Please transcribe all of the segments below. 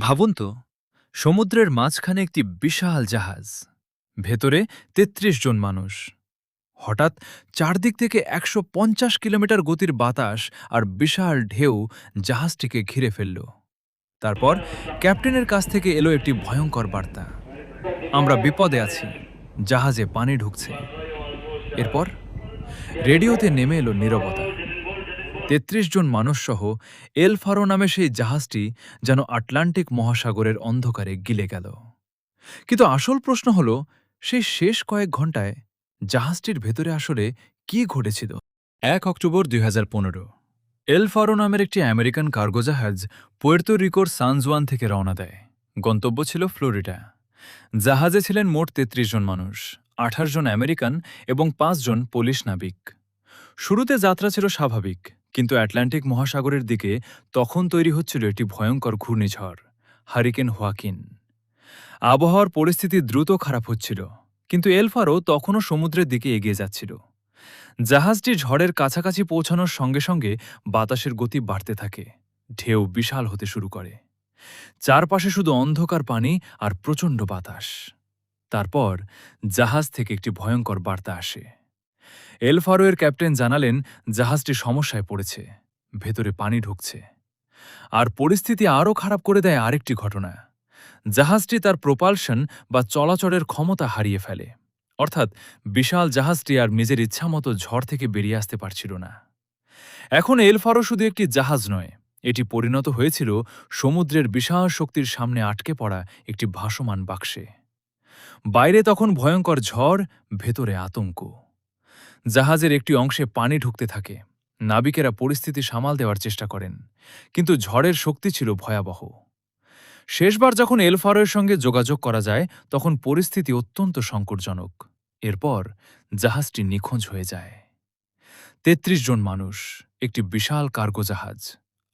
ভাবুন তো, সমুদ্রের মাঝখানে একটি বিশাল জাহাজ, ভেতরে ৩৩ জন মানুষ। হঠাৎ চারদিক থেকে ১৫০ কিলোমিটার গতির বাতাস আর বিশাল ঢেউ জাহাজটিকে ঘিরে ফেলল। তারপর ক্যাপ্টেনের কাছ থেকে এলো একটি ভয়ঙ্কর বার্তা: আমরা বিপদে আছি, জাহাজে পানি ঢুকছে। এরপর রেডিওতে নেমে এলো নীরবতা। ৩৩ জন মানুষসহ এল ফারো নামে সেই জাহাজটি যেন আটলান্টিক মহাসাগরের অন্ধকারে গিলে গেল। কিন্তু আসল প্রশ্ন হল, সেই শেষ কয়েক ঘন্টায় জাহাজটির ভেতরে আসলে কি ঘটেছিল। ১ অক্টোবর ২০১৫ এল ফারো নামের একটি আমেরিকান কার্গো জাহাজ পুয়ের্তো রিকোর সান জুয়ান থেকে রওনা দেয়। গন্তব্য ছিল ফ্লোরিডা। জাহাজে ছিলেন মোট ৩৩ জন মানুষ, ২৮ জন আমেরিকান এবং ৫ জন পোলিশ নাবিক। শুরুতে যাত্রা ছিল স্বাভাবিক, কিন্তু আটলান্টিক মহাসাগরের দিকে তখন তৈরি হচ্ছিল একটি ভয়ঙ্কর ঘূর্ণিঝড়, হারিকেন হোয়াকিন। আবহাওয়ার পরিস্থিতি দ্রুত খারাপ হচ্ছিল, কিন্তু এল ফারো তখনও সমুদ্রের দিকে এগিয়ে যাচ্ছিল। জাহাজটি ঝড়ের কাছাকাছি পৌঁছানোর সঙ্গে সঙ্গে বাতাসের গতি বাড়তে থাকে, ঢেউ বিশাল হতে শুরু করে। চারপাশে শুধু অন্ধকার পানি আর প্রচণ্ড বাতাস। তারপর জাহাজ থেকে একটি ভয়ঙ্কর বার্তা আসে। এল ফারোয়ের ক্যাপ্টেন জানালেন জাহাজটি সমস্যায় পড়েছে, ভেতরে পানি ঢুকছে। আর পরিস্থিতি আরও খারাপ করে দেয় আরেকটি ঘটনা: জাহাজটি তার প্রোপালশন বা চলাচলের ক্ষমতা হারিয়ে ফেলে। অর্থাৎ বিশাল জাহাজটি আর নিজের ইচ্ছামতো ঝড় থেকে বেরিয়ে আসতে পারছিল না। এখন এল ফারো শুধু একটি জাহাজ নয়, এটি পরিণত হয়েছিল সমুদ্রের বিশাল শক্তির সামনে আটকে পড়া একটি ভাসমান বাক্সে। বাইরে তখন ভয়ঙ্কর ঝড়, ভেতরে আতঙ্ক। জাহাজের একটি অংশে পানি ঢুকতে থাকে। নাবিকেরা পরিস্থিতি সামাল দেওয়ার চেষ্টা করেন, কিন্তু ঝড়ের শক্তি ছিল ভয়াবহ। শেষবার যখন এল ফারোয়ের সঙ্গে যোগাযোগ করা যায়, তখন পরিস্থিতি অত্যন্ত সংকটজনক। এরপর জাহাজটি নিখোঁজ হয়ে যায়। ৩৩ জন মানুষ, একটি বিশাল কার্গো জাহাজ,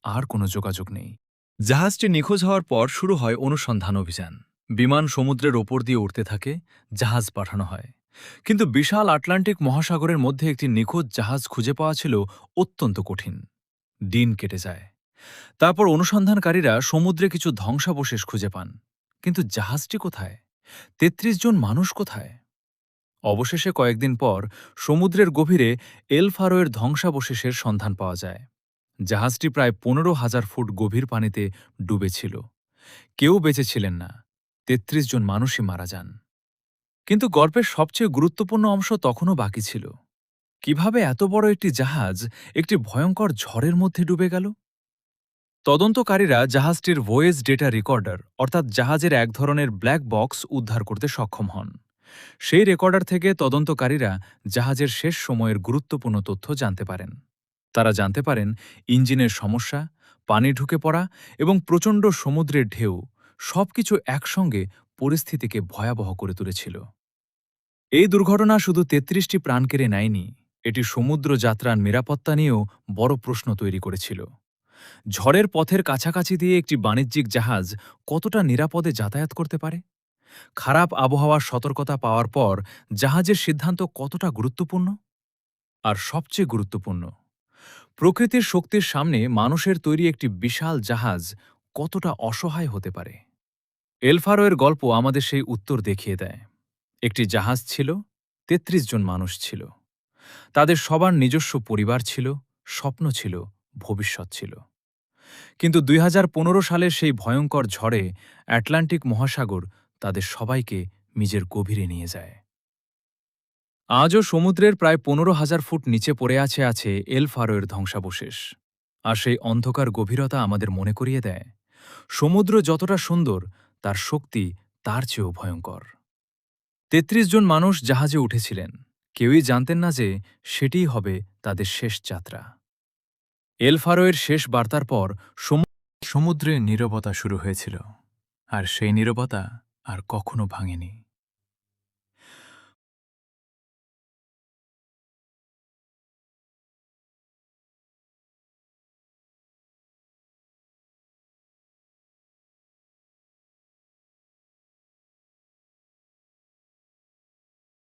আর কোনো যোগাযোগ নেই। জাহাজটি নিখোঁজ হওয়ার পর শুরু হয় অনুসন্ধান অভিযান। বিমান সমুদ্রের ওপর দিয়ে উঠতে থাকে, জাহাজ পাঠানো হয়। কিন্তু বিশাল আটলান্টিক মহাসাগরের মধ্যে একটি নিখোঁজ জাহাজ খুঁজে পাওয়া ছিল অত্যন্ত কঠিন। দিন কেটে যায়। তারপর অনুসন্ধানকারীরা সমুদ্রে কিছু ধ্বংসাবশেষ খুঁজে পান, কিন্তু জাহাজটি কোথায়? ৩৩ জন মানুষ কোথায়? অবশেষে কয়েকদিন পর সমুদ্রের গভীরে এল ফারোয়ের ধ্বংসাবশেষের সন্ধান পাওয়া যায়। জাহাজটি প্রায় ১৫,০০০ ফুট গভীর পানিতে ডুবেছিল। কেউ বেঁচে ছিলেন না, ৩৩ জন মানুষই মারা যান। কিন্তু গল্পের সবচেয়ে গুরুত্বপূর্ণ অংশ তখনও বাকি ছিল। কিভাবে এত বড় একটি জাহাজ একটি ভয়ঙ্কর ঝড়ের মধ্যে ডুবে গেল? তদন্তকারীরা জাহাজটির ভয়েস ডেটা রেকর্ডার, অর্থাৎ জাহাজের এক ধরনের ব্ল্যাক বক্স উদ্ধার করতে সক্ষম হন। সেই রেকর্ডার থেকে তদন্তকারীরা জাহাজের শেষ সময়ের গুরুত্বপূর্ণ তথ্য জানতে পারেন। তারা জানতে পারেন ইঞ্জিনের সমস্যা, পানি ঢুকে পড়া এবং প্রচণ্ড সমুদ্রের ঢেউ সবকিছু একসঙ্গে পরিস্থিতিকে ভয়াবহ করে তুলেছিল। এই দুর্ঘটনা শুধু ৩৩টি প্রাণ কেড়ে নেয়নি, এটি সমুদ্র যাত্রার নিরাপত্তা নিয়েও বড় প্রশ্ন তৈরি করেছিল। ঝড়ের পথের কাছাকাছি দিয়ে একটি বাণিজ্যিক জাহাজ কতটা নিরাপদে যাতায়াত করতে পারে? খারাপ আবহাওয়ার সতর্কতা পাওয়ার পর জাহাজের সিদ্ধান্ত কতটা গুরুত্বপূর্ণ? আর সবচেয়ে গুরুত্বপূর্ণ, প্রকৃতির শক্তির সামনে মানুষের তৈরি একটি বিশাল জাহাজ কতটা অসহায় হতে পারে? এল ফারোয়ের গল্প আমাদের সেই উত্তর দেখিয়ে দেয়। একটি জাহাজ ছিল, ৩৩ জন মানুষ ছিল। তাদের সবার নিজস্ব পরিবার ছিল, স্বপ্ন ছিল, ভবিষ্যৎ ছিল। কিন্তু ২০১৫ সালের সেই ভয়ঙ্কর ঝড়ে আটলান্টিক মহাসাগর তাদের সবাইকে নিজের গভীরে নিয়ে যায়। আজও সমুদ্রের প্রায় ১৫,০০০ ফুট নিচে পড়ে আছে এল ফারোয়ের ধ্বংসাবশেষ। আর সেই অন্ধকার গভীরতা আমাদের মনে করিয়ে দেয়, সমুদ্র যতটা সুন্দর, তার শক্তি তার চেয়েও ভয়ঙ্কর। ৩৩ জন মানুষ জাহাজে উঠেছিলেন, কেউই জানতেন না যে সেটিই হবে তাদের শেষ যাত্রা। এল ফারোয়ের শেষ বার্তার পর সমুদ্রে নীরবতা শুরু হয়েছিল, আর সেই নীরবতা আর কখনো ভাঙেনি।